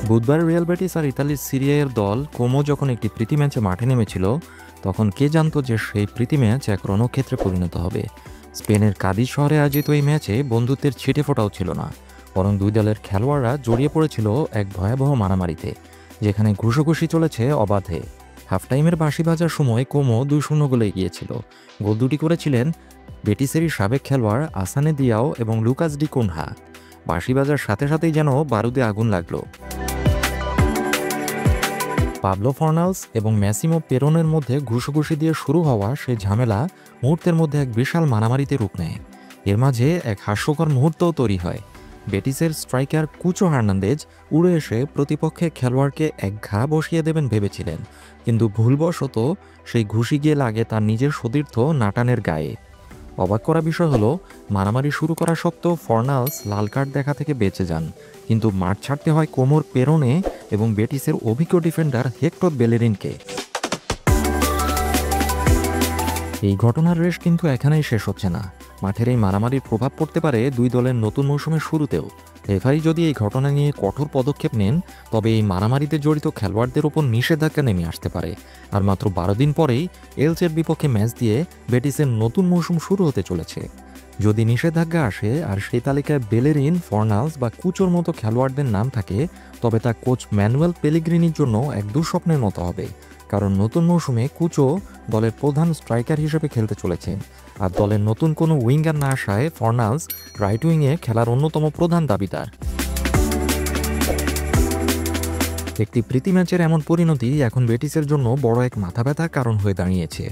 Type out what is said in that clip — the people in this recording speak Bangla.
বুধবার রিয়াল বেটিস আর ইতালির সিরিয়া এর দল কোমো যখন একটি প্রীতি ম্যাচে মাঠে নেমেছিল, তখন কে জানতো যে সেই প্রীতি ম্যাচ এক রণক্ষেত্রে পরিণত হবে। স্পেনের কাদিজ শহরে আয়োজিত এই ম্যাচে বন্ধুত্বের ছিটে ফোটাও ছিল না, বরং দুই দলের খেলোয়াড়রা জড়িয়ে পড়েছিল এক ভয়াবহ মারামারিতে, যেখানে ঘুষোঘুষি চলেছে অবাধে। হাফ টাইমের বাঁশি বাজার সময় কোমো 2-0 গোলে এগিয়েছিল। গোল দুটি করেছিলেন বেটিসেরই সাবেক খেলোয়াড় আসানে দিয়াও এবং লুকাস ডি কুনহা। বাঁশি বাজার সাথে সাথেই যেন বারুদে আগুন লাগলো। পাবলো ফর্নালস এবং ম্যাসিমো পেরোনের মধ্যে ঘুষোঘুষি দিয়ে শুরু হওয়া সেই ঝামেলা মুহূর্তের মধ্যে এক বিশাল মারামারিতে রূপ নেয়। এর মাঝে এক হাস্যকর মুহূর্তও তৈরি হয়। বেটিসের স্ট্রাইকার কুচো হার্নান্দেজ উড়ে এসে প্রতিপক্ষের খেলোয়াড়কে এক ঘা বসিয়ে দেবেন ভেবেছিলেন, কিন্তু ভুলবশত সেই ঘুষি গিয়ে লাগে তার নিজের সতীর্থ নাটানের গায়ে। অবাক করা বিষয় হলো, মারামারি শুরু করা সত্ত্বেও ফর্নালস লাল কার্ড দেখা থেকে বেঁচে যান, কিন্তু মাঠ ছাড়তে হয় কোমোর পেরোনে এবং বেটিসের অভিজ্ঞ ডিফেন্ডার হেক্টর বেলেরিনকে। এই ঘটনার রেশ কিন্তু এখানেই শেষ হচ্ছে না। মাঠের এই মারামারির প্রভাব পড়তে পারে দুই দলের নতুন মৌসুমের শুরুতেও। রেফারি যদি এই ঘটনা নিয়ে কঠোর পদক্ষেপ নেন, তবে এই মারামারিতে জড়িত খেলোয়াড়দের ওপর নিষেধাজ্ঞা নেমে আসতে পারে। আর মাত্র 12 দিন পরেই এলচের বিপক্ষে ম্যাচ দিয়ে বেটিসের নতুন মৌসুম শুরু হতে চলেছে। যদি নিষেধাজ্ঞা আসে আর সেই তালিকায় বেলেরিন, ফর্নালস বা কুচোর মতো খেলোয়াড়দের নাম থাকে, তবে তা কোচ ম্যানুয়েল পেলেগ্রিনির জন্য এক দুঃস্বপ্নের মতো হবে। কারণ নতুন মৌসুমে কুচো দলের প্রধান স্ট্রাইকার হিসেবে খেলতে চলেছেন, আর দলের নতুন কোনো উইঙ্গার না আসায় ফর্নালস রাইট উইংয়ে খেলার অন্যতম প্রধান দাবিদার। একটি প্রীতি ম্যাচের এমন পরিণতি এখন বেটিসের জন্য বড় এক মাথাব্যথার কারণ হয়ে দাঁড়িয়েছে।